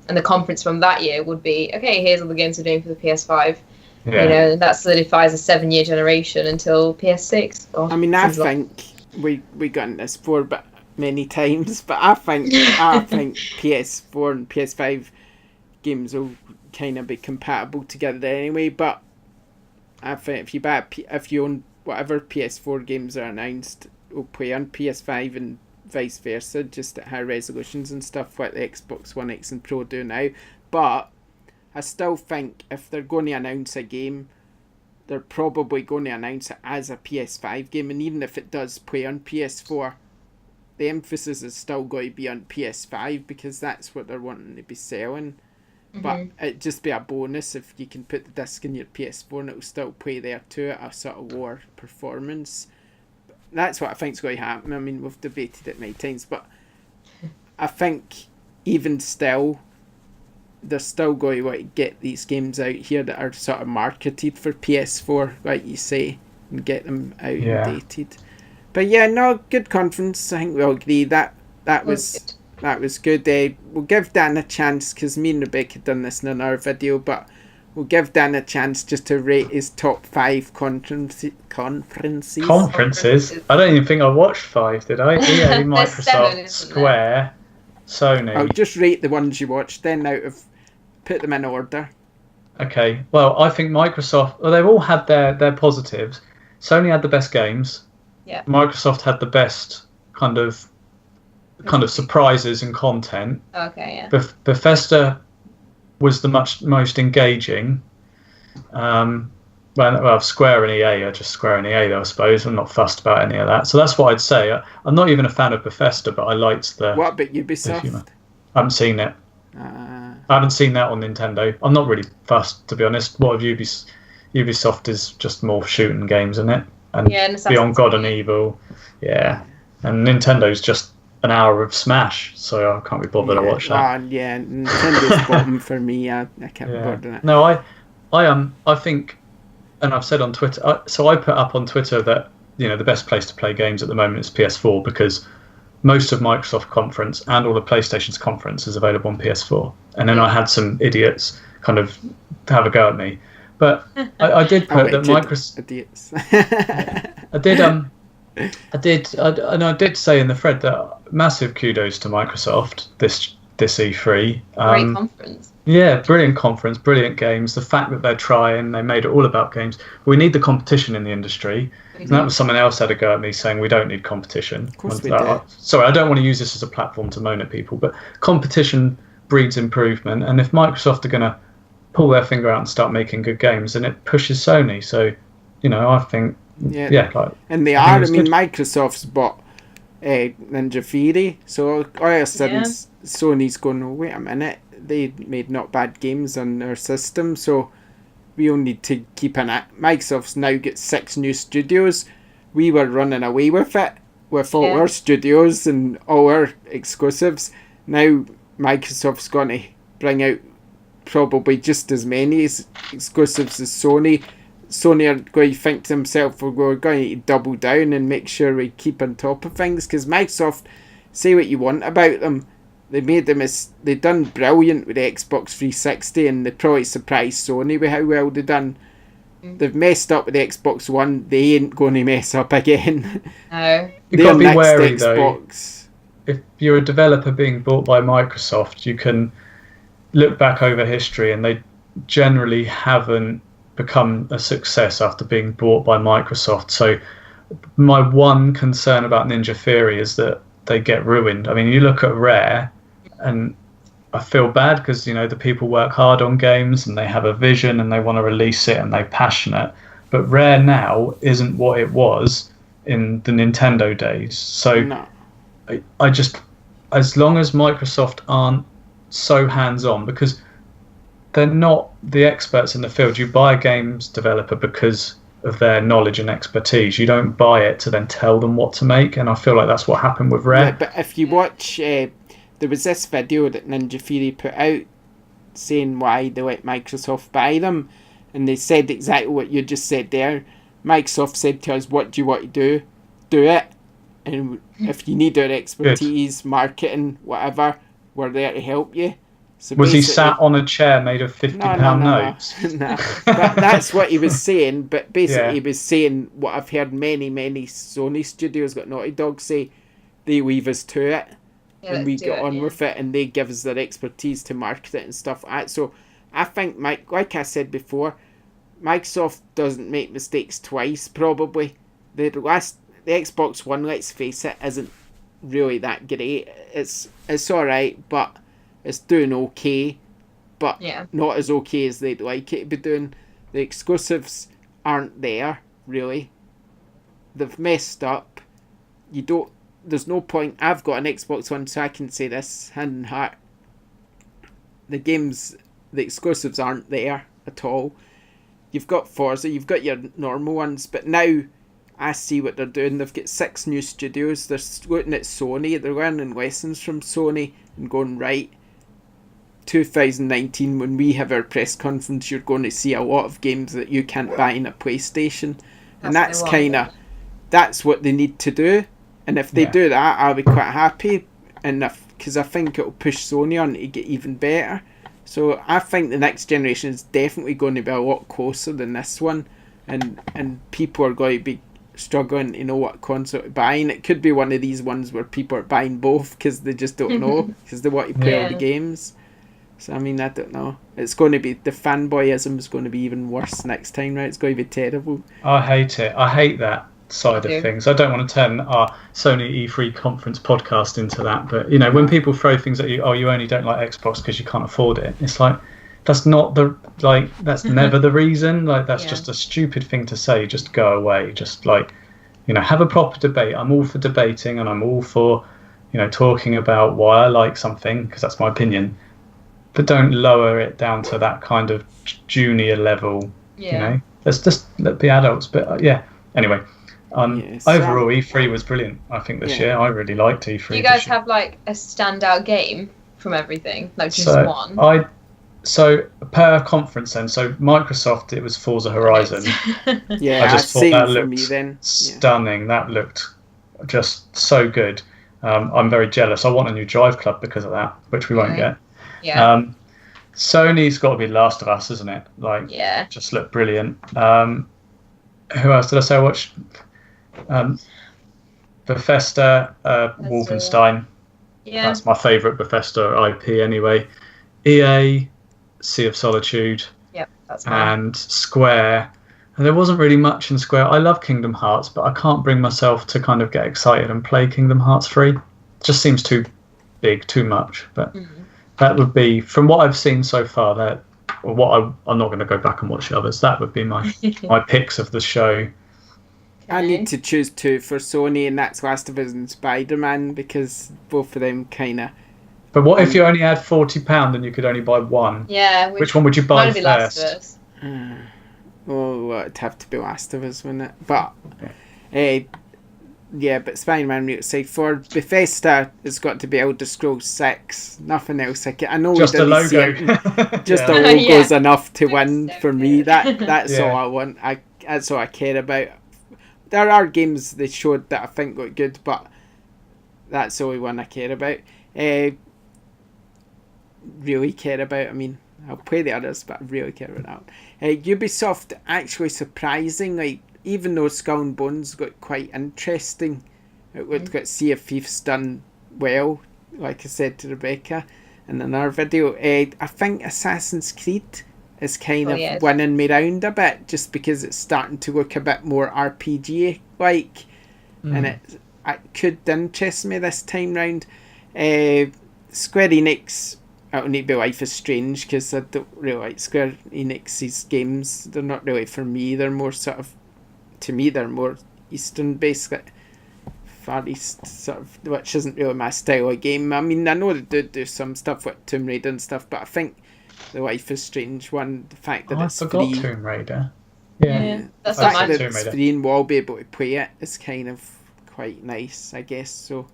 And the conference from that year would be, okay, here's all the games we're doing for the PS5. Yeah. And that solidifies a 7-year generation until PS6. I mean, I think we gotten this for many times, but I think PS4 and PS5 games will kind of be compatible together anyway. But I think if you own whatever PS4 games are announced, will play on PS5 and vice versa, just at high resolutions and stuff like the Xbox One X and Pro do now. But I still think if they're going to announce a game, they're probably going to announce it as a PS5 game, and even if it does play on PS4, the emphasis is still going to be on PS5 because that's what they're wanting to be selling. Mm-hmm. But it'd just be a bonus if you can put the disc in your PS4 and it'll still play there too at a sort of lower performance. That's what I think's going to happen. I mean, we've debated it many times, but I think even still, they're still going to want to get these games out here that are sort of marketed for PS4, like you say, and get them out and dated. But yeah, no, good conference. I think we all agree that was good. We'll give Dan a chance, because me and Rebecca done this in our video, but we'll give Dan a chance just to rate his top 5 conferences. Conferences? I don't even think I watched 5, did I? EA, Microsoft, Square, Sony. I'll just rate the ones you watched, then put them in order. Okay, well, I think Microsoft, they've all had their positives. Sony had the best games. Yeah. Microsoft had the best kind of surprises and content. Okay, yeah. Bethesda was the most engaging. Well, Square and EA are just Square and EA, though, I suppose. I'm not fussed about any of that. So that's what I'd say. I'm not even a fan of Bethesda, but I liked the... What about Ubisoft? I haven't seen it. I haven't seen that on Nintendo. I'm not really fussed, to be honest. What of Ubisoft is just more shooting games, isn't it? And Beyond God and Evil. Yeah. And Nintendo's just an hour of Smash, so I can't be bothered to watch that. Yeah, Nintendo's bottom for me. I can't be bothered with that. No, I think, and I've said on Twitter, so I put up on Twitter that the best place to play games at the moment is PS4, because most of Microsoft conference and all of PlayStation's conference is available on PS4. And then I had some idiots kind of have a go at me, but I did put that Microsoft idiots. I did say in the thread that massive kudos to Microsoft this E3. Great conference. Yeah, brilliant conference, brilliant games. The fact that they made it all about games. We need the competition in the industry. And that was someone else had a go at me saying we don't need competition. Of course we do. Sorry, I don't want to use this as a platform to moan at people, but competition breeds improvement. And if Microsoft are going to pull their finger out and start making good games, then it pushes Sony. So, I think... and they are. I mean, Microsoft's bought Ninja Theory, so all of a sudden Sony's going, oh, wait a minute, they made not bad games on their system, so we all need to keep an eye. Microsoft's now got 6 new studios. We were running away with it with all our studios and all our exclusives. Now Microsoft's going to bring out probably just as many exclusives as Sony. Sony are going to think to themselves, we're going to double down and make sure we keep on top of things, because Microsoft, say what you want about them, they done brilliant with the Xbox 360, and they probably surprised Sony with how well they done. They've messed up with the Xbox One. They ain't going to mess up again. No. You've got to be wary, though. if you're a developer being bought by Microsoft, you can look back over history, and they generally haven't become a success after being bought by Microsoft. So my one concern about Ninja Theory is that they get ruined. I mean, you look at Rare, and I feel bad because, you know, the people work hard on games and they have a vision and they want to release it and they're passionate. But Rare now isn't what it was in the Nintendo days. So No. I just, as long as Microsoft aren't so hands-on, because they're not the experts in the field. You buy a games developer because of their knowledge and expertise. You don't buy it to then tell them what to make, and I feel like that's what happened with Rare. Yeah, but if you watch, there was this video that Ninja Theory put out saying why they let Microsoft buy them, and they said exactly what you just said there. Microsoft said to us, what do you want to do? Do it. And if you need our expertise, marketing, whatever, we're there to help you. So was he sat on a chair made of £50 notes? No. That's what he was saying. But basically, Yeah. he was saying what I've heard many Sony studios got Naughty Dog say. They leave us to it, and we get on with it, and they give us their expertise to market it and stuff like that. So I think, like I said before, Microsoft doesn't make mistakes twice, probably. The Xbox One, let's face it, isn't really that great. It's alright, but it's doing okay, but not as okay as they'd like it to be doing. The exclusives aren't there, really. They've messed up. There's no point. I've got an Xbox One, so I can say this hand in heart. The exclusives aren't there at all. You've got Forza, you've got your normal ones, but now I see what they're doing. They've got 6 new studios. They're looking at Sony. They're learning lessons from Sony and going, right, 2019, when we have our press conference, you're going to see a lot of games that you can't buy in a PlayStation. And that's what they need to do. And if they do that, I'll be quite happy. And because I think it'll push Sony on to get even better. So I think the next generation is definitely going to be a lot closer than this one. And people are going to be struggling to know what console to buy. And it could be one of these ones where people are buying both because they just don't know, because they want to play all the games. So I mean, I don't know. It's going to be, the fanboyism is going to be even worse next time, right? It's going to be terrible. I hate it. I hate that side of things. I don't want to turn our Sony E3 conference podcast into that, but you know, when people throw things at you, oh, you only don't like Xbox because you can't afford it. It's like, that's not that's never the reason. Like, that's just a stupid thing to say. Just go away. Just like, you know, have a proper debate. I'm all for debating, and I'm all for, you know, talking about why I like something, because that's my opinion. But don't lower it down to that kind of junior level. You know, let's be adults. But anyway, overall, E3 was brilliant. I think this year I really liked E3. Do you guys have like a standout game from everything, like just one? So per conference then, so Microsoft, it was Forza Horizon. I just thought that looked stunning. That looked just so good. I'm very jealous. I want a new Drive Club because of that, which we won't get. Sony's got to be Last of Us, isn't it? Like, just looked brilliant. Who else did I say I watched? Bethesda, Wolfenstein. That's my favourite Bethesda IP anyway. EA, Sea of Solitude, that's and Square. And there wasn't really much in Square. I love Kingdom Hearts, but I can't bring myself to kind of get excited and play Kingdom Hearts 3. It just seems too big, too much. But that would be, from what I've seen so far, I'm not going to go back and watch the others. That would be my picks of the show. I need to choose 2 for Sony, and that's Last of Us and Spider-Man, because both of them kind of... But what if you only had £40 and you could only buy one? Yeah. Which one would you buy first? Last of Us. It'd have to be Last of Us, wouldn't it? But, but Spider-Man, really say, for Bethesda, it's got to be Elder Scrolls 6. Nothing else. I know just a logo. Just a logo's enough to win for me. That's all I want. That's all I care about. There are games they showed that I think look good, but that's the only one I care about. Really care about. I mean, I'll play the others, but I really care about that one. Ubisoft actually surprising. Like, even though Skull and Bones got quite interesting, it would got Sea of Thieves done well, like I said to Rebecca in another video. I think Assassin's Creed is kind of winning me round a bit, just because it's starting to look a bit more RPG-like, and it could interest me this time round. Square Enix, it'll need to be Life is Strange, because I don't really like Square Enix's games. They're not really for me. They're more sort of, to me, they're more Eastern-based, like Far East sort of, which isn't really my style of game. I mean, I know they do some stuff with Tomb Raider and stuff, but I think the Life is Strange one, the fact that it's free. Tomb Raider. Yeah, that's the not fact my that it's free and we'll be able to play it is kind of quite nice, I guess. So,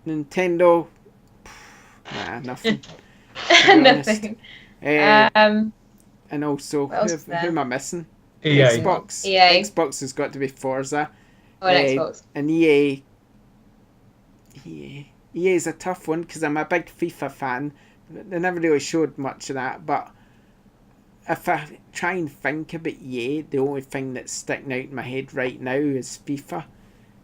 Nintendo, nothing. Nothing. And also, who am I missing? EA. Xbox. EA. Xbox has got to be Forza. Xbox. And EA is a tough one, because I'm a big FIFA fan. They never really showed much of that, but if I try and think about EA, the only thing that's sticking out in my head right now is FIFA.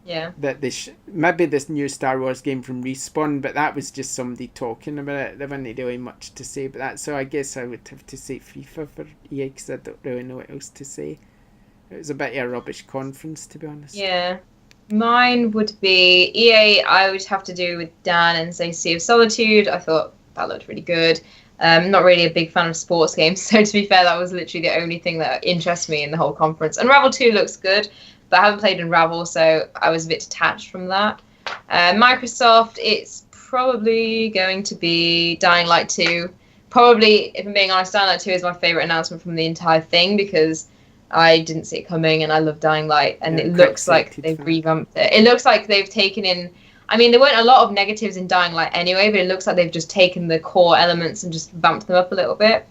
Yeah. That maybe this new Star Wars game from Respawn, but that was just somebody talking about it. There wasn't really much to say about that, so I guess I would have to say FIFA for EA, because I don't really know what else to say. It was a bit of a rubbish conference, to be honest. Yeah. Mine would be EA. I would have to do with Dan and say Sea of Solitude. I thought that looked really good. Not really a big fan of sports games, so to be fair, that was literally the only thing that interests me in the whole conference. Unravel 2 looks good, but I haven't played Unravel, so I was a bit detached from that. Microsoft, it's probably going to be Dying Light 2. Probably, if I'm being honest, Dying Light 2 is my favourite announcement from the entire thing, because I didn't see it coming, and I love Dying Light, and it looks like they've revamped it. It looks like they've taken in... I mean, there weren't a lot of negatives in Dying Light anyway, but it looks like they've just taken the core elements and just vamped them up a little bit.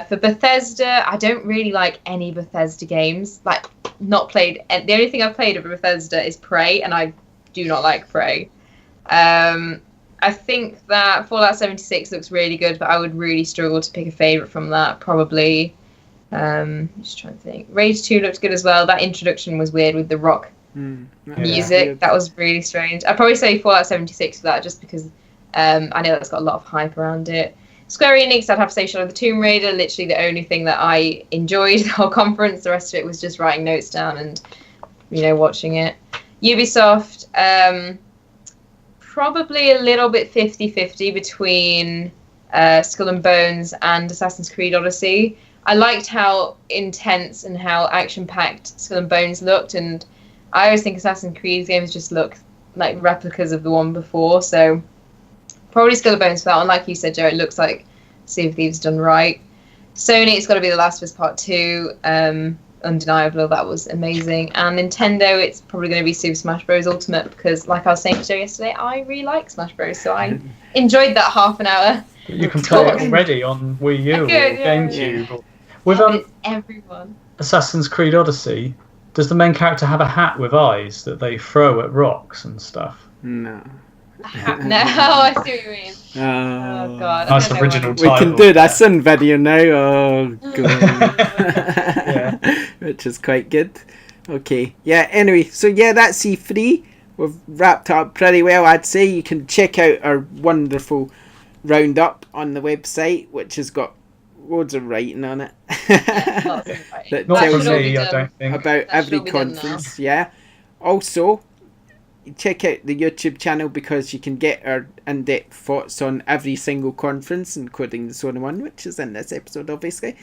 For Bethesda, I don't really like any Bethesda games. Like, not played... The only thing I've played of Bethesda is Prey, and I do not like Prey. I think that Fallout 76 looks really good, but I would really struggle to pick a favourite from that. Probably... just trying to think. Rage 2 looked good as well. That introduction was weird with the rock music. Yeah. That was really strange. I'd probably say Fallout 76 for that, just because I know that's got a lot of hype around it. Square Enix, I'd have to say Shadow of the Tomb Raider, literally the only thing that I enjoyed the whole conference. The rest of it was just writing notes down and, watching it. Ubisoft, probably a little bit 50-50 between Skull and Bones and Assassin's Creed Odyssey. I liked how intense and how action-packed Skull and Bones looked, and I always think Assassin's Creed games just look like replicas of the one before, so probably Skull and Bones for that one. Like you said, Joe, it looks like Sea of Thieves done right. Sony, it's got to be The Last of Us Part 2. Undeniable, that was amazing. And Nintendo, it's probably going to be Super Smash Bros. Ultimate, because like I was saying to Joe yesterday, I really like Smash Bros, so I enjoyed that half an hour. You can play it already on Wii U or GameCube. Yeah. With everyone. Assassin's Creed Odyssey, does the main character have a hat with eyes that they throw at rocks and stuff? No. No, I see what you mean. Oh God. Nice original title. We can do this in video now. Oh God. Which is quite good. Okay. Yeah, anyway, so that's E3. We've wrapped up pretty well, I'd say. You can check out our wonderful roundup on the website, which has got loads of writing on it. Lots of writing. That Not tells for me, I don't think. about every conference. Yeah. Also, check out the YouTube channel, because you can get our in-depth thoughts on every single conference, including the Sony one, which is in this episode, obviously.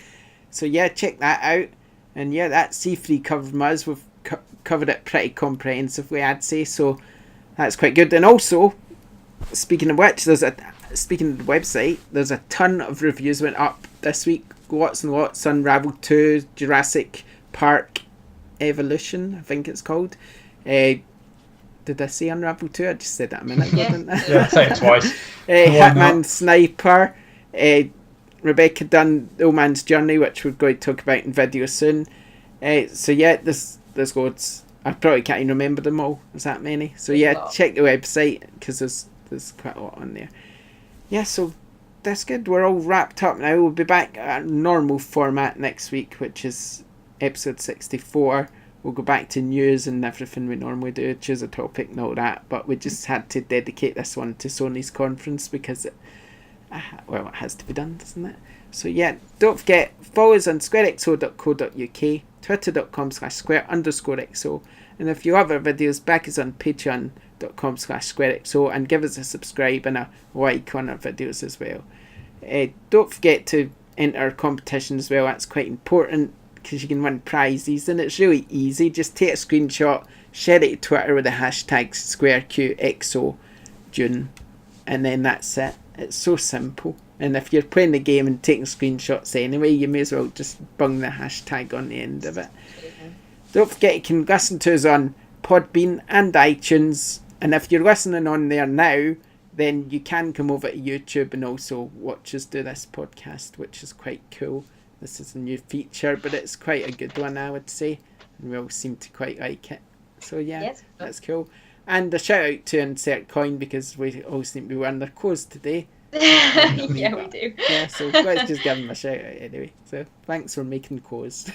So check that out. And that's C3 covered Muzz. We've covered it pretty comprehensively, I'd say. So that's quite good. And also, speaking of which, speaking of the website, there's a ton of reviews went up this week. Lots and lots. Unravel 2, Jurassic Park Evolution, I think it's called. Did I say Unravel 2? I just said that a minute ago, didn't I? Yeah, say it twice. Hitman Sniper. Rebecca done The Old Man's Journey, which we're going to talk about in video soon. There's loads. I probably can't even remember them all. There's that many. So check the website, because there's quite a lot on there. So that's good. We're all wrapped up now. We'll be back at our normal format next week, which is episode 64, we'll go back to news and everything we normally do, choose a topic and all that, but we just had to dedicate this one to Sony's conference because it has to be done, doesn't it? So yeah, don't forget, follow us on squarexo.co.uk, twitter.com/square_xo, and if you have our videos, back us on patreon.com/squarexo, and give us a subscribe and a like on our videos as well. Don't forget to enter competition as well, that's quite important because you can win prizes and it's really easy. Just take a screenshot, share it to Twitter with the hashtag SquareXo June, and then that's it. It's so simple. And if you're playing the game and taking screenshots anyway, you may as well just bung the hashtag on the end of it. Don't forget you can listen to us on Podbean and iTunes, and if you're listening on there now, then you can come over to YouTube and also watch us do this podcast, which is quite cool. This is a new feature, but it's quite a good one, I would say, and we all seem to quite like it. So yeah, yes, that's cool. And a shout out to Insert Coin because we all seem to be wearing their clothes today. Yeah, we do. Yeah, so let's just give them a shout out anyway. So thanks for making clothes.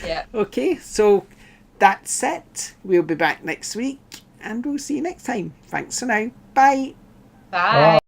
Yeah. Okay, so that's it. We'll be back next week and we'll see you next time. Thanks for now. Bye. Bye.